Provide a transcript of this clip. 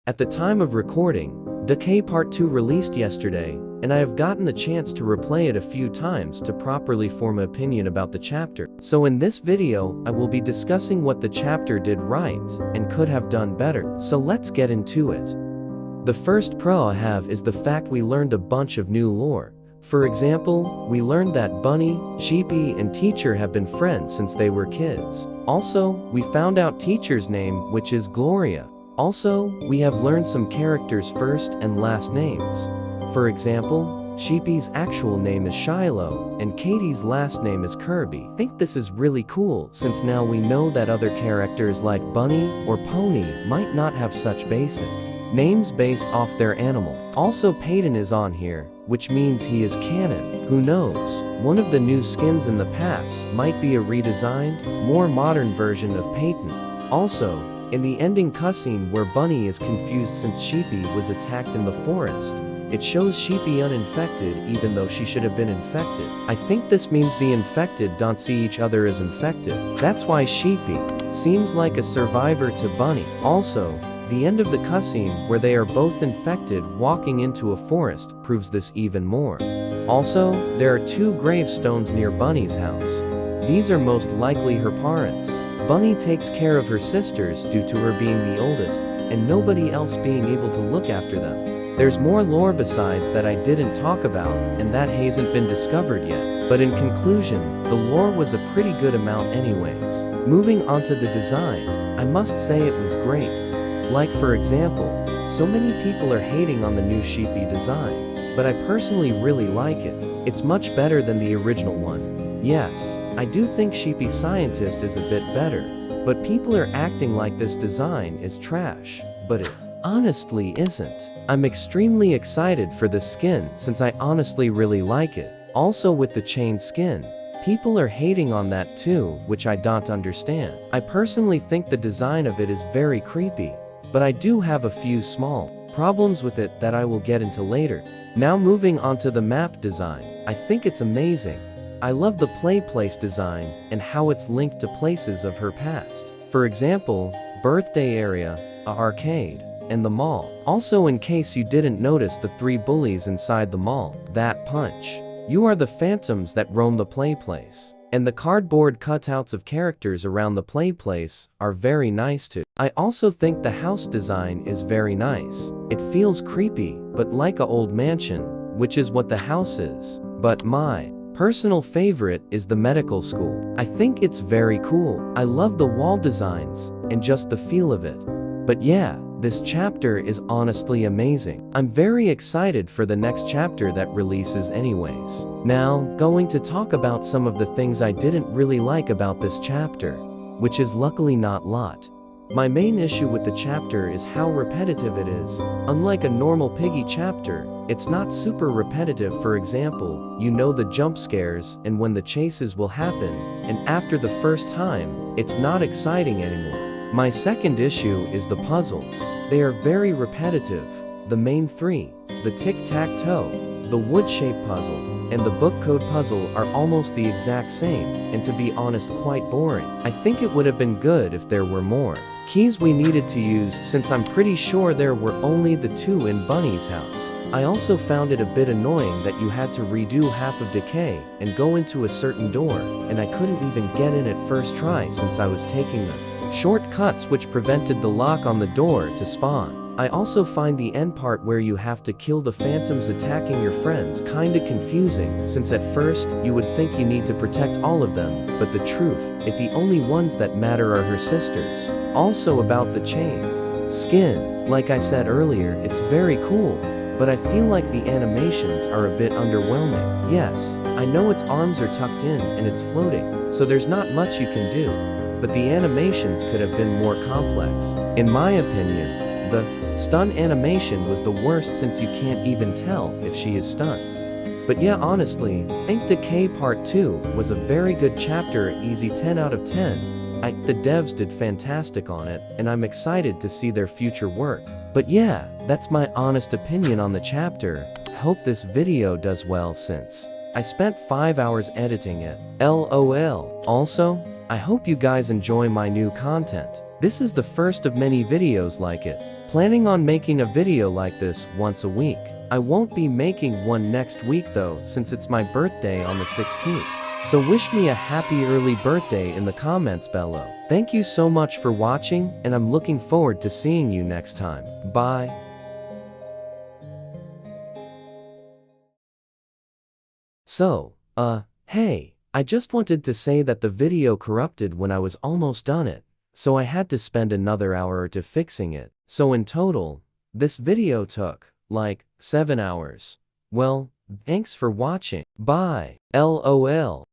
At the time of recording, Decay Part 2 released yesterday, and I have gotten the chance to replay it a few times to properly form an opinion about the chapter. So in this video, I will be discussing what the chapter did right and could have done better. So let's get into it. The first pro I have is the fact we learned a bunch of new lore. For example, we learned that Bunny, Sheepy, and Teacher have been friends since they were kids. Also, we found out Teacher's name, which is Gloria. Also, we have learned some characters' first and last names. For example, Sheepy's actual name is Shiloh, and Katie's last name is Kirby. I think this is really cool since now we know that other characters like Bunny or Pony might not have such basic names based off their animal. Also, Peyton is on here, which means he is canon. Who knows? One of the new skins in the past might be a redesigned, more modern version of Peyton. Also, in the ending cutscene where Bunny is confused since Sheepy was attacked in the forest, it shows Sheepy uninfected even though she should have been infected. I think this means the infected don't see each other as infected. That's why Sheepy seems like a survivor to Bunny. Also, the end of the cutscene where they are both infected walking into a forest proves this even more. Also, there are 2 gravestones near Bunny's house. These are most likely her parents. Bunny takes care of her sisters due to her being the oldest, and nobody else being able to look after them. There's more lore besides that I didn't talk about, and that hasn't been discovered yet. But in conclusion, the lore was a pretty good amount anyways. Moving on to the design, I must say it was great. Like for example, so many people are hating on the new Sheepy design, but I personally really like it. It's much better than the original one. Yes, I do think Sheepy Scientist is a bit better, but people are acting like this design is trash, but it honestly isn't. I'm extremely excited for this skin since I honestly really like it. Also with the chain skin, people are hating on that too, which I don't understand. I personally think the design of it is very creepy, but I do have a few small problems with it that I will get into later. Now moving on to the map design, I think it's amazing. I love the place design and how it's linked to places of her past. For example, birthday area, a arcade, and the mall. Also, in case you didn't notice the 3 bullies inside the mall, that punch. You are the phantoms that roam the place. And the cardboard cutouts of characters around the place are very nice too. I also think the house design is very nice. It feels creepy, but like a old mansion, which is what the house is. But my personal favorite is the medical school. I think it's very cool. I love the wall designs and just the feel of it. But yeah, this chapter is honestly amazing. I'm very excited for the next chapter that releases anyways. Now, going to talk about some of the things I didn't really like about this chapter, which is luckily not a lot. My main issue with the chapter is how repetitive it is. Unlike a normal Piggy chapter, it's not super repetitive. For example, you know the jump scares and when the chases will happen, and after the first time, it's not exciting anymore. My second issue is the puzzles. They are very repetitive. The main 3, the tic-tac-toe, the wood-shaped puzzle, and the book code puzzle are almost the exact same, and to be honest quite boring. I think it would have been good if there were more keys we needed to use since I'm pretty sure there were only the 2 in Bunny's house. I also found it a bit annoying that you had to redo half of Decay and go into a certain door, and I couldn't even get in at first try since I was taking the shortcuts which prevented the lock on the door to spawn. I also find the end part where you have to kill the phantoms attacking your friends kinda confusing since at first you would think you need to protect all of them, but the truth, the only ones that matter are her sisters. Also about the chained skin, like I said earlier, it's very cool, but I feel like the animations are a bit underwhelming. Yes, I know its arms are tucked in and it's floating, so there's not much you can do, but the animations could have been more complex. In my opinion, the stun animation was the worst since you can't even tell if she is stunned. But yeah, honestly, I think Decay Part 2 was a very good chapter, easy 10 out of 10. The devs did fantastic on it, and I'm excited to see their future work. But yeah, that's my honest opinion on the chapter. Hope this video does well since I spent 5 hours editing it. LOL. Also, I hope you guys enjoy my new content. This is the first of many videos like it. Planning on making a video like this once a week. I won't be making one next week though, since it's my birthday on the 16th. So wish me a happy early birthday in the comments below. Thank you so much for watching, and I'm looking forward to seeing you next time. Bye. So, hey, I just wanted to say that the video corrupted when I was almost done it, so I had to spend another hour or two fixing it. So in total, this video took, like, 7 hours. Well, thanks for watching. Bye. LOL.